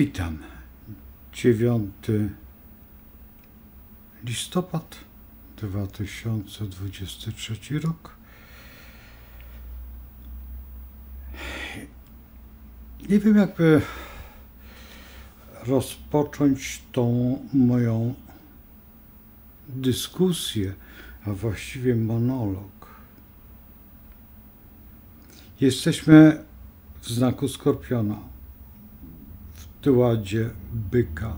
Witam. 9 listopad 2023 rok. Nie wiem, jakby rozpocząć tą moją dyskusję, a właściwie monolog. Jesteśmy w znaku Skorpiona, w tyładzie byka,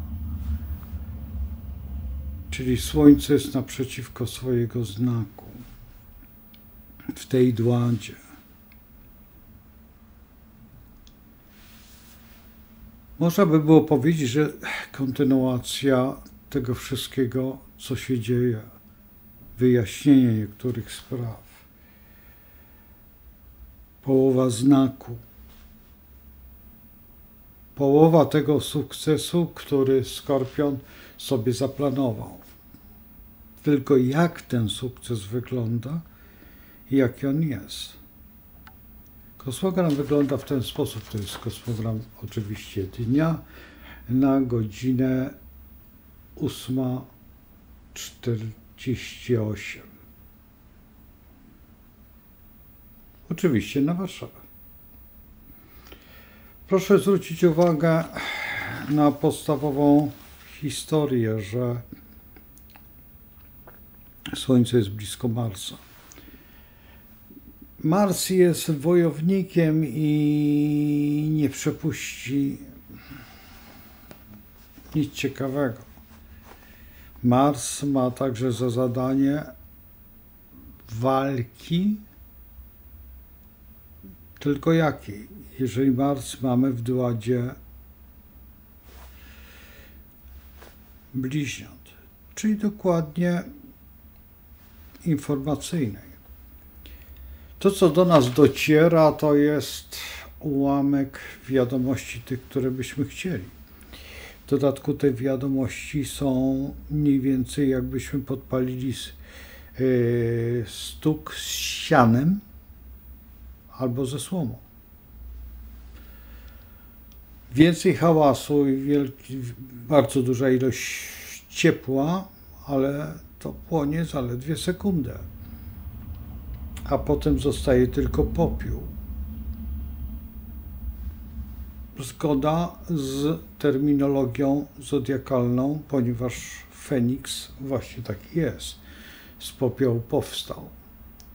czyli Słońce jest naprzeciwko swojego znaku, w tej dładzie. Można by było powiedzieć, że kontynuacja tego wszystkiego, co się dzieje, wyjaśnienie niektórych spraw, połowa znaku, połowa tego sukcesu, który Skorpion sobie zaplanował. Tylko jak ten sukces wygląda i jaki on jest. Kosmogram wygląda w ten sposób, to jest kosmogram oczywiście dnia na godzinę 8:48. Oczywiście na Warszawę. Proszę zwrócić uwagę na podstawową historię, że Słońce jest blisko Marsa. Mars jest wojownikiem i nie przepuści nic ciekawego. Mars ma także za zadanie walki, tylko jakiej? Jeżeli Mars mamy w dładzie bliźniąt, czyli dokładnie informacyjnej. To, co do nas dociera, to jest ułamek wiadomości tych, które byśmy chcieli. W dodatku te wiadomości są mniej więcej, jakbyśmy podpalili stuk z sianem albo ze słomą. Więcej hałasu i bardzo duża ilość ciepła, ale to płonie zaledwie sekundę. A potem zostaje tylko popiół. Zgoda z terminologią zodiakalną, ponieważ Feniks właśnie taki jest. Z popiołu powstał.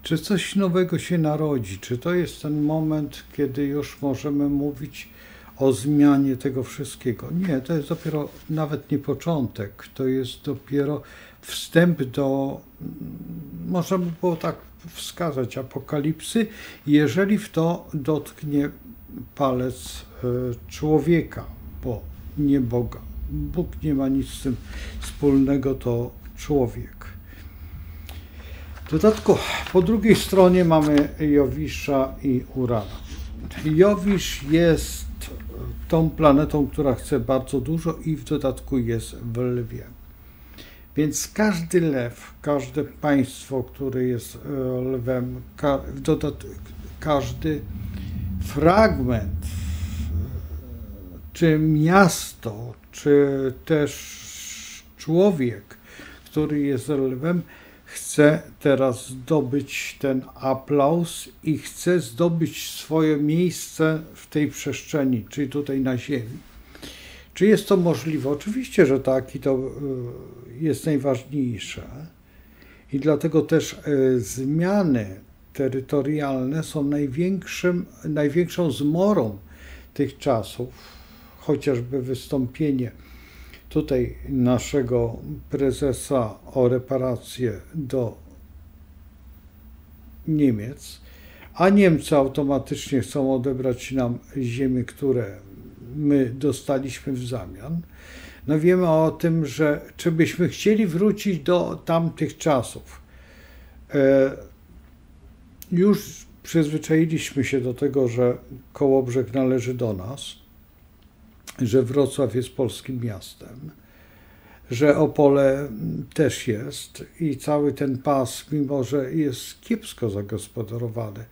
Czy coś nowego się narodzi? Czy to jest ten moment, kiedy już możemy mówić o zmianie tego wszystkiego? Nie, to jest dopiero nawet nie początek. To jest dopiero wstęp do, można by było tak wskazać, apokalipsy, jeżeli w to dotknie palec człowieka, bo nie Boga. Bóg nie ma nic z tym wspólnego, to człowiek. W dodatku po drugiej stronie mamy Jowisza i Urana. Jowisz jest tą planetą, która chce bardzo dużo i w dodatku jest w Lwie. Więc każdy lew, każde państwo, które jest lwem, każdy fragment, czy miasto, czy też człowiek, który jest lwem, chce teraz zdobyć ten aplauz i chce zdobyć swoje miejsce w tej przestrzeni, czyli tutaj na Ziemi. Czy jest to możliwe? Oczywiście, że tak i to jest najważniejsze. I dlatego też zmiany terytorialne są największą zmorą tych czasów, chociażby wystąpienie tutaj naszego prezesa o reparacje do Niemiec, a Niemcy automatycznie chcą odebrać nam ziemię, które my dostaliśmy w zamian. No wiemy o tym, że czy byśmy chcieli wrócić do tamtych czasów. Już przyzwyczailiśmy się do tego, że Kołobrzeg należy do nas, że Wrocław jest polskim miastem, że Opole też jest i cały ten pas, mimo że jest kiepsko zagospodarowany,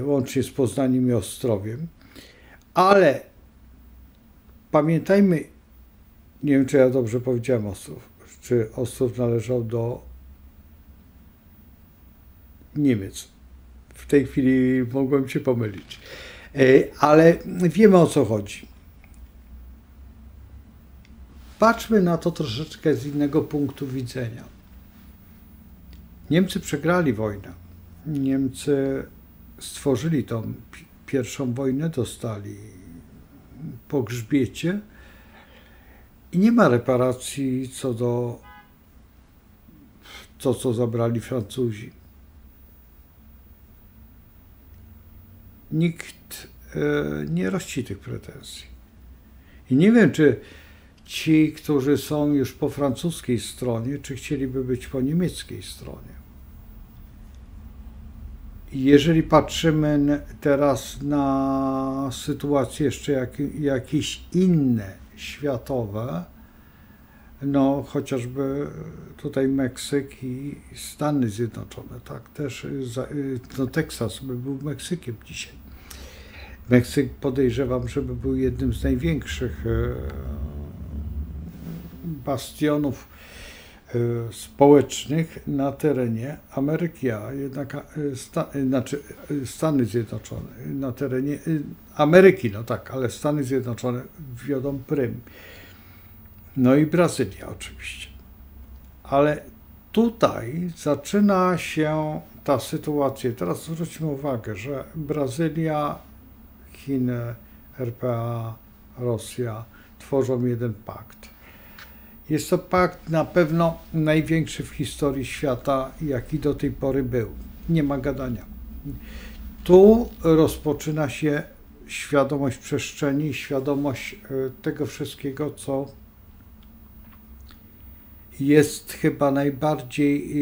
łącznie z Poznaniem i Ostrowiem, ale pamiętajmy, nie wiem, czy ja dobrze powiedziałem Ostrów, czy Ostrów należał do Niemiec. W tej chwili mogłem się pomylić. Ale wiemy, o co chodzi. Patrzmy na to troszeczkę z innego punktu widzenia. Niemcy przegrali wojnę. Niemcy stworzyli tą pierwszą wojnę, dostali po grzbiecie i nie ma reparacji co do to, co zabrali Francuzi. Nikt nie rości tych pretensji. I nie wiem, czy ci, którzy są już po francuskiej stronie, czy chcieliby być po niemieckiej stronie. Jeżeli patrzymy teraz na sytuacje jeszcze jakieś inne, światowe, no chociażby tutaj Meksyk i Stany Zjednoczone, tak, też no Teksas by był Meksykiem dzisiaj. Meksyk podejrzewam, żeby był jednym z największych bastionów społecznych na terenie Ameryki, a jednak Stany Zjednoczone, na terenie Ameryki, no tak, ale Stany Zjednoczone wiodą prym. No i Brazylia oczywiście. Ale tutaj zaczyna się ta sytuacja. Teraz zwróćmy uwagę, że Brazylia, Chiny, RPA, Rosja tworzą jeden pakt. Jest to pakt na pewno największy w historii świata, jaki do tej pory był. Nie ma gadania. Tu rozpoczyna się świadomość przestrzeni, świadomość tego wszystkiego, co jest chyba najbardziej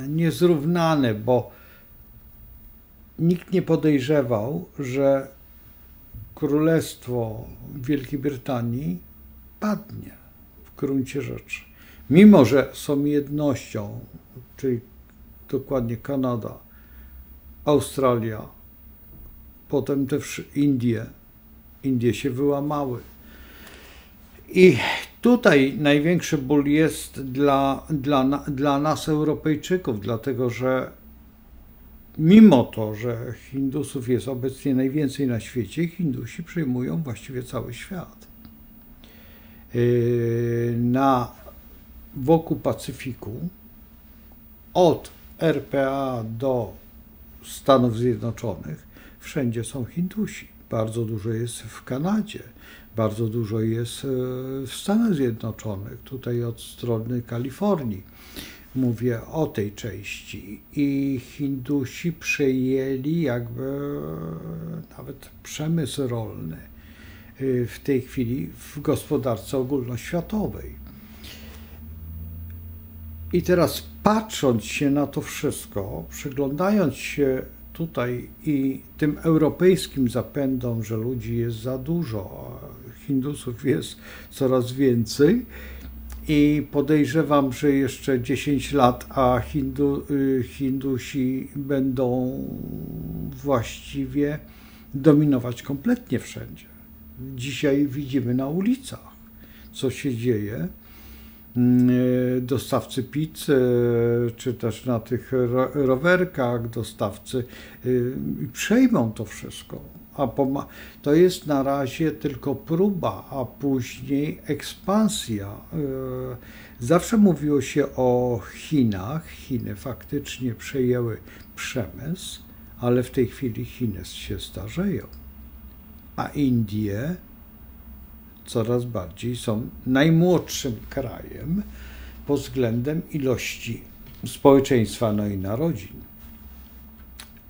niezrównane, bo nikt nie podejrzewał, że Królestwo Wielkiej Brytanii padnie w gruncie rzeczy. Mimo że są jednością, czyli dokładnie Kanada, Australia, potem też Indie się wyłamały. I tutaj największy ból jest dla nas, Europejczyków, dlatego że mimo to, że Hindusów jest obecnie najwięcej na świecie, Hindusi przejmują właściwie cały świat. Wokół Pacyfiku, od RPA do Stanów Zjednoczonych, wszędzie są Hindusi. Bardzo dużo jest w Kanadzie, bardzo dużo jest w Stanach Zjednoczonych, tutaj od strony Kalifornii. Mówię o tej części. I Hindusi przejęli jakby nawet przemysł rolny w tej chwili w gospodarce ogólnoświatowej. I teraz patrząc się na to wszystko, przyglądając się tutaj i tym europejskim zapędom, że ludzi jest za dużo, a Hindusów jest coraz więcej i podejrzewam, że jeszcze 10 lat, a Hindusi będą właściwie dominować kompletnie wszędzie. Dzisiaj widzimy na ulicach, co się dzieje. Dostawcy pizzy, czy też na tych rowerkach dostawcy przejmą to wszystko. To jest na razie tylko próba, a później ekspansja. Zawsze mówiło się o Chinach. Chiny faktycznie przejęły przemysł, ale w tej chwili Chiny się starzeją. A Indie coraz bardziej są najmłodszym krajem pod względem ilości społeczeństwa, no i narodzin.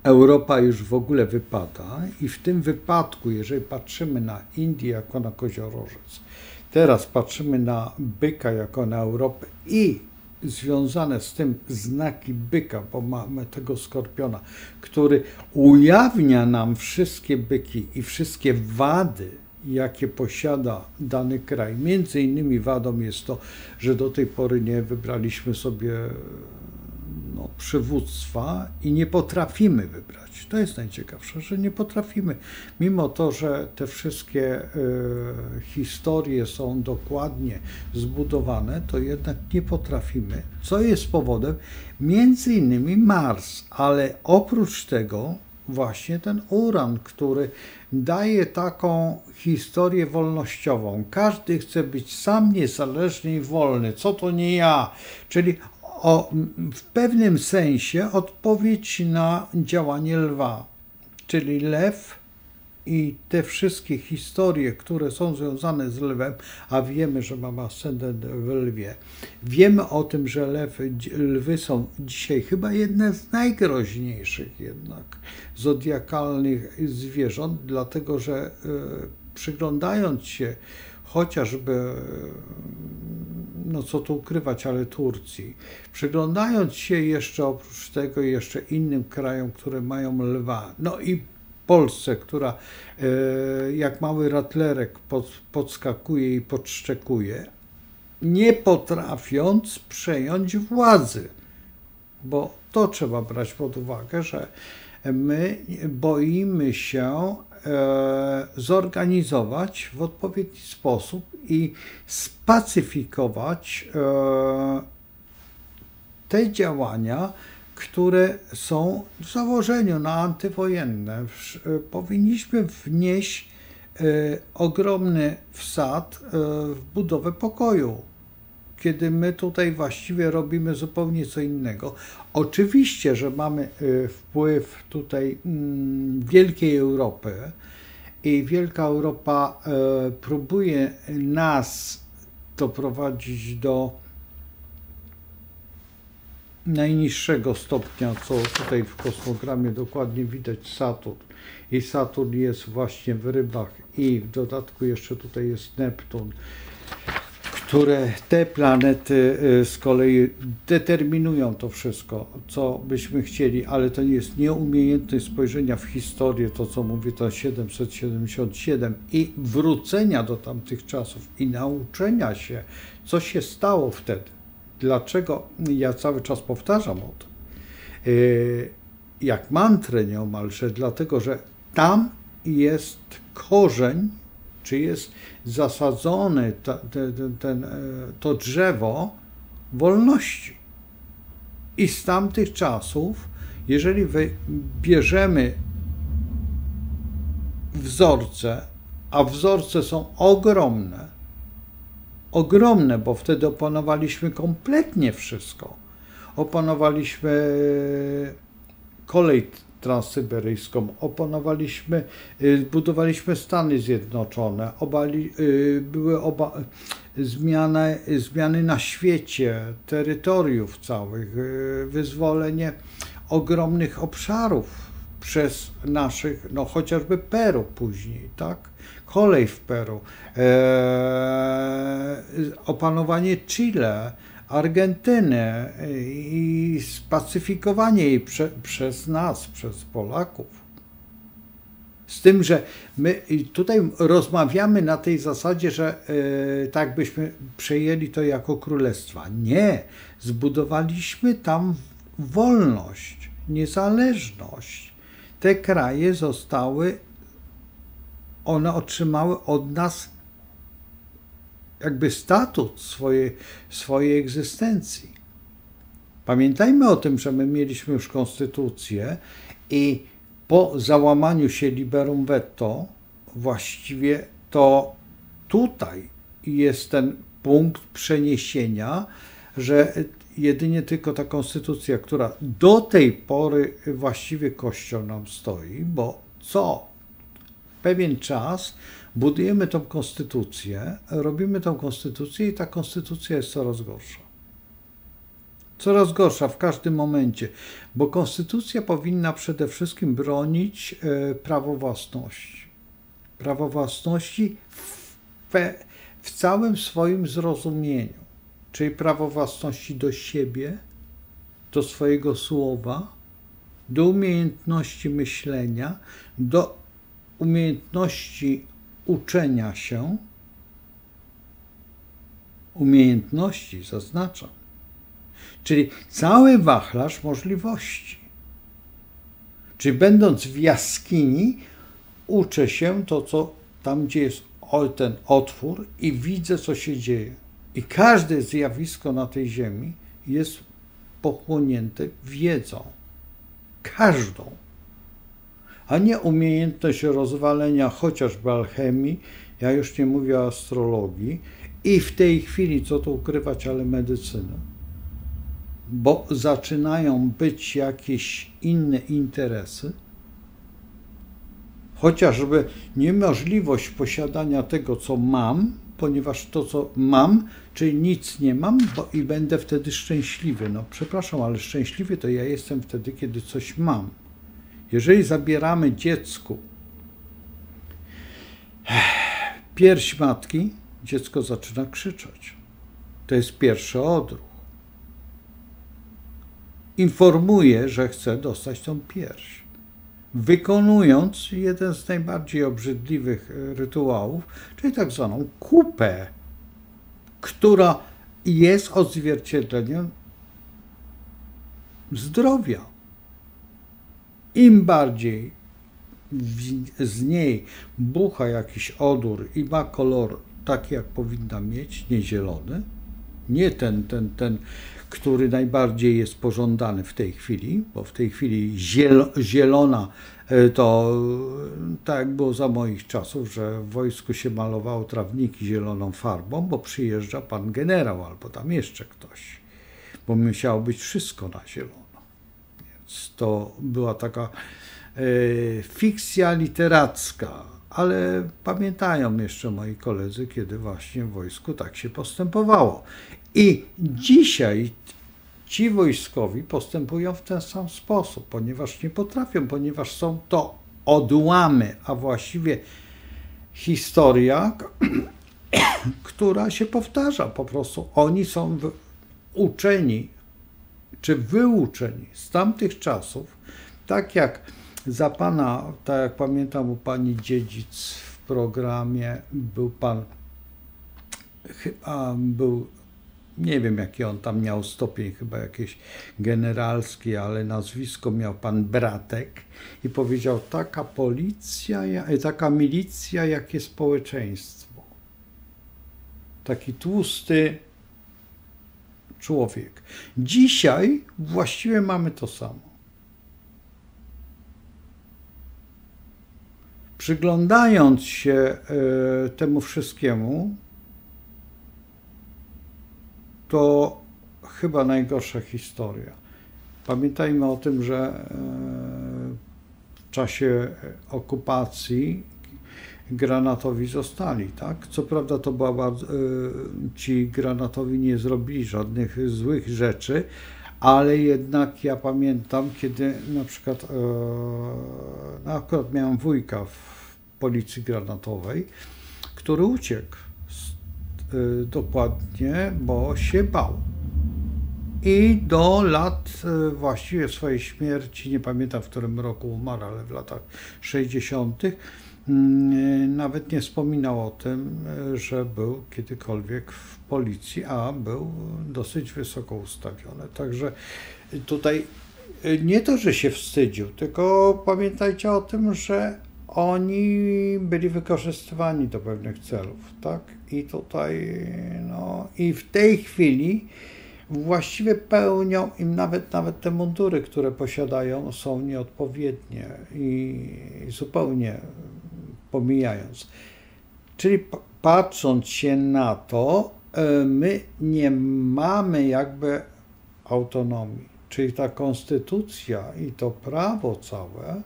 Europa już w ogóle wypada i w tym wypadku, jeżeli patrzymy na Indię jako na koziorożec, teraz patrzymy na byka jako na Europę i związane z tym znaki byka, bo mamy tego skorpiona, który ujawnia nam wszystkie byki i wszystkie wady, jakie posiada dany kraj. Między innymi wadą jest to, że do tej pory nie wybraliśmy sobie przywództwa i nie potrafimy wybrać. To jest najciekawsze, że nie potrafimy. Mimo to, że te wszystkie historie są dokładnie zbudowane, to jednak nie potrafimy. Co jest powodem? Między innymi Mars, ale oprócz tego właśnie ten Uran, który daje taką historię wolnościową. Każdy chce być sam niezależny i wolny. Co to nie ja? Czyli w pewnym sensie odpowiedź na działanie lwa. Czyli lew i te wszystkie historie, które są związane z lwem, a wiemy, że mamy ascendent w lwie. Wiemy o tym, że lwy są dzisiaj chyba jedne z najgroźniejszych jednak zodiakalnych zwierząt, dlatego że przyglądając się chociażby, no co tu ukrywać, ale Turcji, przyglądając się jeszcze oprócz tego jeszcze innym krajom, które mają lwa, no i Polsce, która jak mały ratlerek podskakuje i podszczekuje, nie potrafiąc przejąć władzy. Bo to trzeba brać pod uwagę, że my boimy się zorganizować w odpowiedni sposób i spacyfikować te działania, które są w założeniu na antywojenne. Powinniśmy wnieść ogromny wsad w budowę pokoju, kiedy my tutaj właściwie robimy zupełnie co innego. Oczywiście, że mamy wpływ tutaj Wielkiej Europy i Wielka Europa próbuje nas doprowadzić do najniższego stopnia, co tutaj w kosmogramie dokładnie widać, Saturn. I Saturn jest właśnie w rybach i w dodatku jeszcze tutaj jest Neptun, które te planety z kolei determinują to wszystko, co byśmy chcieli, ale to jest nieumiejętność spojrzenia w historię, to co mówię, to 777 i wrócenia do tamtych czasów i nauczenia się, co się stało wtedy. Dlaczego ja cały czas powtarzam o tym, jak mantrę nieomalże, dlatego że tam jest korzeń, czy jest zasadzone to drzewo wolności. I z tamtych czasów, jeżeli bierzemy wzorce, a wzorce są ogromne, bo wtedy opanowaliśmy kompletnie wszystko. Opanowaliśmy kolej transsyberyjską, budowaliśmy Stany Zjednoczone, były zmiany na świecie, terytoriów całych, wyzwolenie ogromnych obszarów przez naszych, no chociażby Peru później, tak? Kolej w Peru, opanowanie Chile, Argentyny i spacyfikowanie jej przez nas, przez Polaków. Z tym, że my tutaj rozmawiamy na tej zasadzie, że tak byśmy przejęli to jako królestwa. Nie, zbudowaliśmy tam wolność, niezależność. Te kraje one otrzymały od nas jakby statut swojej egzystencji. Pamiętajmy o tym, że my mieliśmy już konstytucję i po załamaniu się liberum veto właściwie to tutaj jest ten punkt przeniesienia, że jedynie tylko ta konstytucja, która do tej pory właściwie Kościół nam stoi, bo pewien czas budujemy tą konstytucję, robimy tą konstytucję i ta konstytucja jest coraz gorsza. Coraz gorsza w każdym momencie, bo konstytucja powinna przede wszystkim bronić prawo własności. Prawo własności w całym swoim zrozumieniu, czyli prawo własności do siebie, do swojego słowa, do umiejętności myślenia, do umiejętności uczenia się, umiejętności, zaznaczam, Czyli cały wachlarz możliwości. Czyli będąc w jaskini, uczę się to, co tam, gdzie jest ten otwór i widzę, co się dzieje. I każde zjawisko na tej ziemi jest pochłonięte wiedzą. Każdą. A nie umiejętność rozwalenia chociażby alchemii, ja już nie mówię o astrologii i w tej chwili, co tu ukrywać, ale medycyny. Bo zaczynają być jakieś inne interesy, chociażby niemożliwość posiadania tego, co mam, ponieważ to, co mam, czyli nic nie mam, i będę wtedy szczęśliwy. No przepraszam, ale szczęśliwy to ja jestem wtedy, kiedy coś mam. Jeżeli zabieramy dziecku pierś matki, dziecko zaczyna krzyczeć. To jest pierwszy odruch. Informuje, że chce dostać tą pierś. Wykonując jeden z najbardziej obrzydliwych rytuałów, czyli tak zwaną kupę, która jest odzwierciedleniem zdrowia. Im bardziej z niej bucha jakiś odór i ma kolor taki, jak powinna mieć, nie zielony, nie ten, który najbardziej jest pożądany w tej chwili, bo w tej chwili zielona to tak jak było za moich czasów, że w wojsku się malowało trawniki zieloną farbą, bo przyjeżdża pan generał albo tam jeszcze ktoś, bo musiało być wszystko na zielono. Więc to była taka fikcja literacka, ale pamiętają jeszcze moi koledzy, kiedy właśnie w wojsku tak się postępowało. I dzisiaj ci wojskowi postępują w ten sam sposób, ponieważ nie potrafią, ponieważ są to odłamy, a właściwie historia, która się powtarza. Po prostu oni są uczeni, czy wyuczeni z tamtych czasów, tak jak za pana, tak jak pamiętam u pani Dziedzic w programie, był pan, chyba był, nie wiem jaki on tam miał stopień, chyba jakieś generalski, ale nazwisko miał pan Bratek i powiedział, taka policja, taka milicja, jakie społeczeństwo. Taki tłusty człowiek. Dzisiaj właściwie mamy to samo. Przyglądając się temu wszystkiemu, to chyba najgorsza historia. Pamiętajmy o tym, że w czasie okupacji granatowi zostali, tak? Co prawda to była bardzo, ci granatowi nie zrobili żadnych złych rzeczy, ale jednak ja pamiętam, kiedy na przykład akurat miałem wujka w policji granatowej, który uciekł dokładnie, bo się bał. I do lat właściwie swojej śmierci, nie pamiętam w którym roku umarł, ale w latach 60. Nawet nie wspominał o tym, że był kiedykolwiek w policji, a był dosyć wysoko ustawiony. Także tutaj nie to, że się wstydził, tylko pamiętajcie o tym, że oni byli wykorzystywani do pewnych celów, tak? I tutaj, no, i w tej chwili właściwie pełnią im nawet te mundury, które posiadają, są nieodpowiednie i zupełnie pomijając. Czyli patrząc się na to, my nie mamy jakby autonomii. Czyli ta konstytucja i to prawo całe,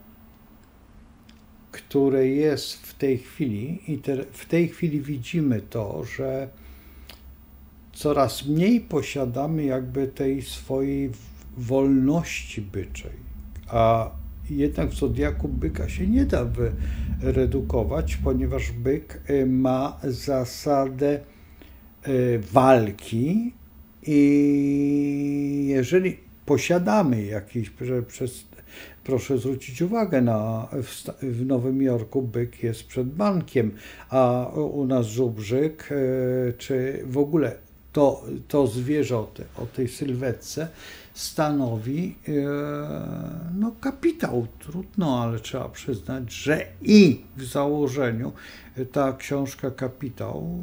które jest w tej chwili, i w tej chwili widzimy to, że coraz mniej posiadamy jakby tej swojej wolności byczej, a jednak w zodiaku byka się nie da wyredukować, ponieważ byk ma zasadę walki i jeżeli posiadamy jakiś, proszę zwrócić uwagę, w Nowym Jorku byk jest przed bankiem, a u nas żubrzyk, czy w ogóle to zwierzę o tej sylwetce stanowi no, kapitał. Trudno, ale trzeba przyznać, że i w założeniu ta książka Kapitał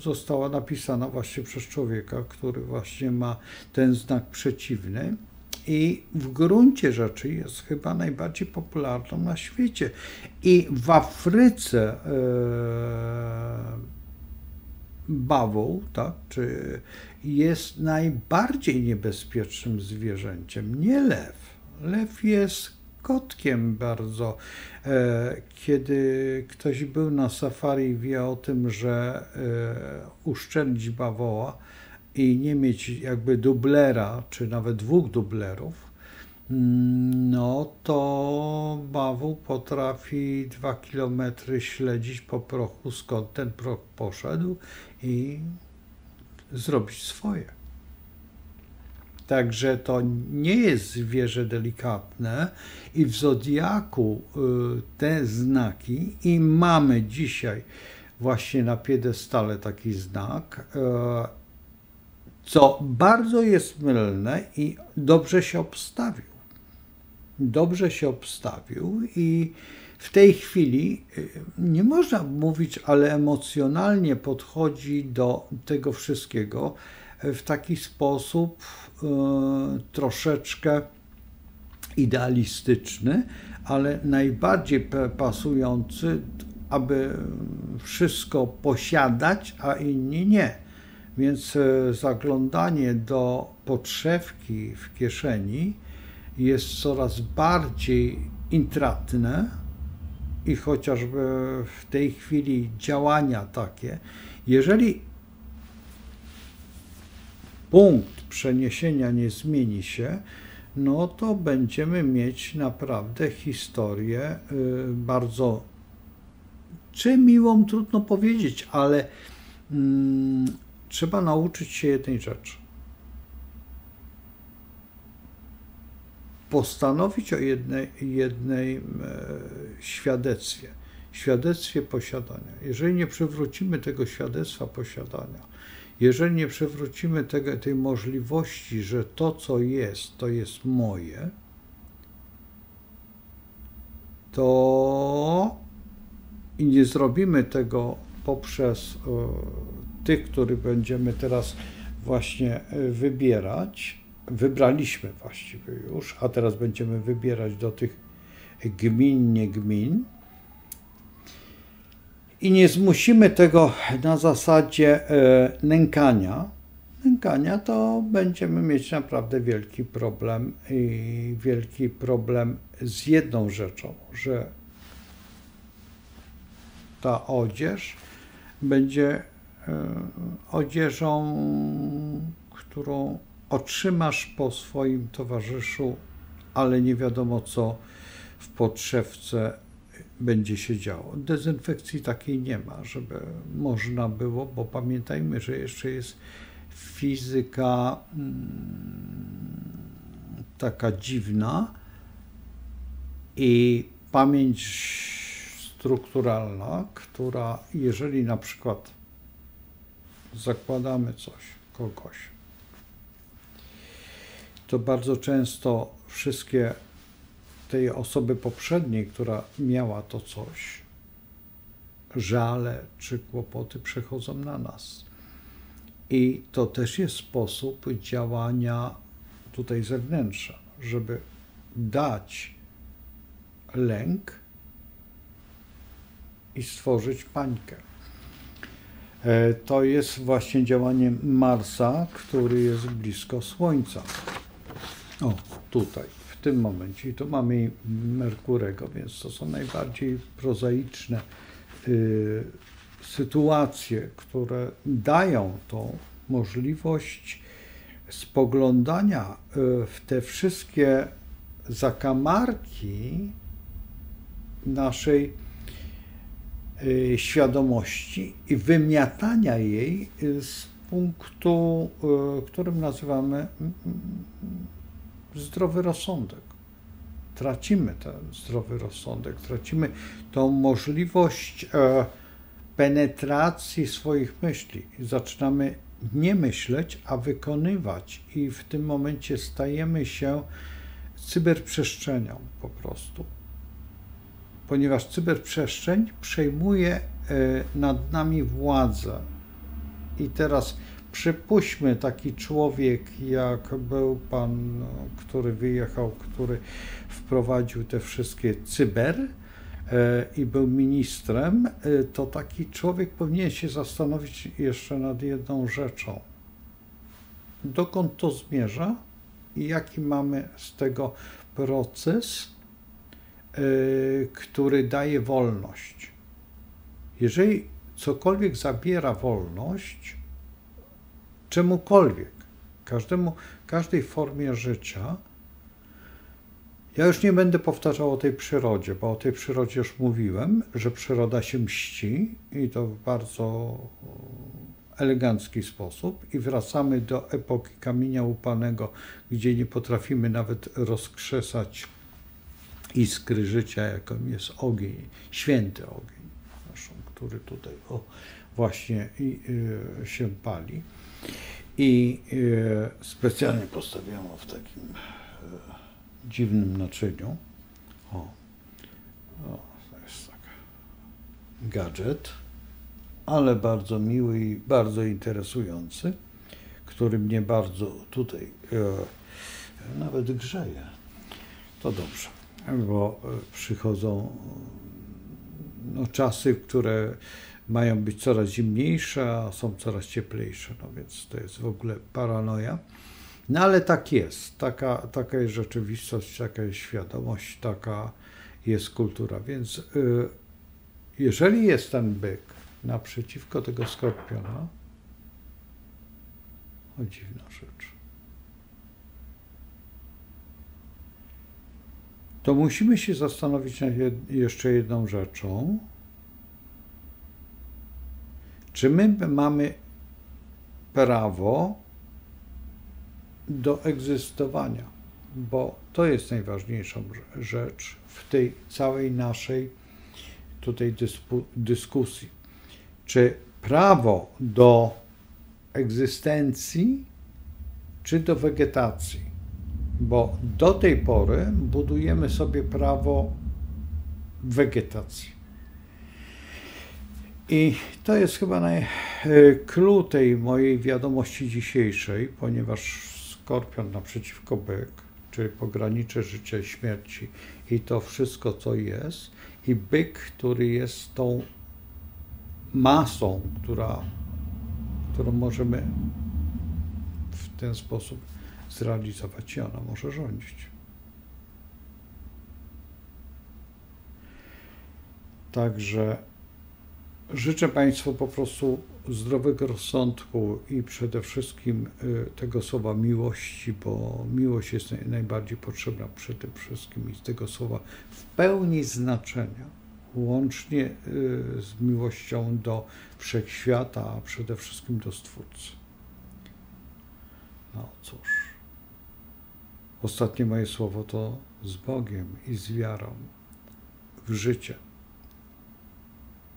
została napisana właśnie przez człowieka, który właśnie ma ten znak przeciwny i w gruncie rzeczy jest chyba najbardziej popularną na świecie. I w Afryce bawoł, tak, czy jest najbardziej niebezpiecznym zwierzęciem, nie lew. Lew jest kotkiem bardzo. Kiedy ktoś był na safari i wie o tym, że uszczelić bawoła i nie mieć jakby dublera, czy nawet dwóch dublerów, no to bawoł potrafi 2 kilometry śledzić po prochu, skąd ten proch poszedł i zrobić swoje. Także to nie jest zwierzę delikatne i w Zodiaku te znaki i mamy dzisiaj właśnie na piedestale taki znak, co bardzo jest mylne i dobrze się obstawił. Dobrze się obstawił i w tej chwili nie można mówić, ale emocjonalnie podchodzi do tego wszystkiego w taki sposób troszeczkę idealistyczny, ale najbardziej pasujący, aby wszystko posiadać, a inni nie. Więc zaglądanie do podszewki w kieszeni jest coraz bardziej intratne i chociażby w tej chwili działania takie, jeżeli punkt przeniesienia nie zmieni się, no to będziemy mieć naprawdę historię bardzo, czy miłą, trudno powiedzieć, ale trzeba nauczyć się jednej rzeczy. Postanowić o jednej świadectwie posiadania. Jeżeli nie przywrócimy tego świadectwa posiadania, jeżeli nie przywrócimy tej możliwości, że to, co jest, to jest moje, to i nie zrobimy tego poprzez tych, których będziemy teraz właśnie wybierać, wybraliśmy właściwie już, a teraz będziemy wybierać do tych gmin, nie gmin, i nie zmusimy tego na zasadzie nękania, to będziemy mieć naprawdę wielki problem i wielki problem z jedną rzeczą, że ta odzież będzie odzieżą, którą otrzymasz po swoim towarzyszu, ale nie wiadomo, co w podszewce będzie się działo. Dezynfekcji takiej nie ma, żeby można było, bo pamiętajmy, że jeszcze jest fizyka taka dziwna i pamięć strukturalna, która, jeżeli na przykład zakładamy coś, kogoś, to bardzo często wszystkie tej osoby poprzedniej, która miała to coś, żale czy kłopoty przechodzą na nas. I to też jest sposób działania tutaj zewnętrza, żeby dać lęk i stworzyć pańkę. To jest właśnie działanie Marsa, który jest blisko Słońca. O, tutaj, w tym momencie. I tu mamy Merkurego, więc to są najbardziej prozaiczne sytuacje, które dają tą możliwość spoglądania w te wszystkie zakamarki naszej świadomości i wymiatania jej z punktu, którym nazywamy zdrowy rozsądek. Tracimy ten zdrowy rozsądek, tracimy tą możliwość penetracji swoich myśli. Zaczynamy nie myśleć, a wykonywać i w tym momencie stajemy się cyberprzestrzenią po prostu. Ponieważ cyberprzestrzeń przejmuje nad nami władzę. I teraz przypuśćmy taki człowiek, jak był pan, który wyjechał, który wprowadził te wszystkie i był ministrem, to taki człowiek powinien się zastanowić jeszcze nad jedną rzeczą. Dokąd to zmierza i jaki mamy z tego proces, który daje wolność. Jeżeli cokolwiek zabiera wolność, czemukolwiek, każdej formie życia, ja już nie będę powtarzał o tej przyrodzie, bo o tej przyrodzie już mówiłem, że przyroda się mści i to w bardzo elegancki sposób i wracamy do epoki kamienia łupanego, gdzie nie potrafimy nawet rozkrzesać iskry życia, jaką jest ogień, święty ogień, który tutaj właśnie się pali. I specjalnie postawiłem w takim dziwnym naczyniu. To jest tak gadżet, ale bardzo miły i bardzo interesujący, który mnie bardzo tutaj nawet grzeje. To dobrze, bo przychodzą czasy, które mają być coraz zimniejsze, a są coraz cieplejsze, no więc to jest w ogóle paranoja. No ale tak jest, taka jest rzeczywistość, taka jest świadomość, taka jest kultura, więc jeżeli jest ten byk naprzeciwko tego skorpiona, o dziwna rzecz, to musimy się zastanowić nad jeszcze jedną rzeczą. Czy my mamy prawo do egzystowania? Bo to jest najważniejsza rzecz w tej całej naszej tutaj dyskusji. Czy prawo do egzystencji, czy do wegetacji? Bo do tej pory budujemy sobie prawo wegetacji. I to jest chyba clue tej mojej wiadomości dzisiejszej, ponieważ skorpion naprzeciwko byk, czyli pogranicze życia i śmierci i to wszystko, co jest, i byk, który jest tą masą, którą możemy w ten sposób zrealizować i ona może rządzić. Także życzę Państwu po prostu zdrowego rozsądku i przede wszystkim tego słowa miłości, bo miłość jest najbardziej potrzebna przy tym wszystkim i z tego słowa w pełni znaczenia, łącznie z miłością do wszechświata, a przede wszystkim do Stwórcy. No cóż, ostatnie moje słowo to z Bogiem i z wiarą w życie,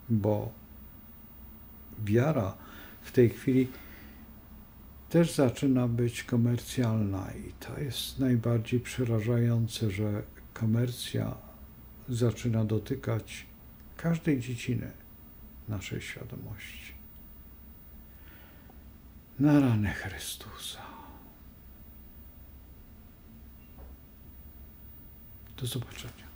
bo wiara w tej chwili też zaczyna być komercjalna i to jest najbardziej przerażające, że komercja zaczyna dotykać każdej dziedziny naszej świadomości. Na rany Chrystusa. Do zobaczenia.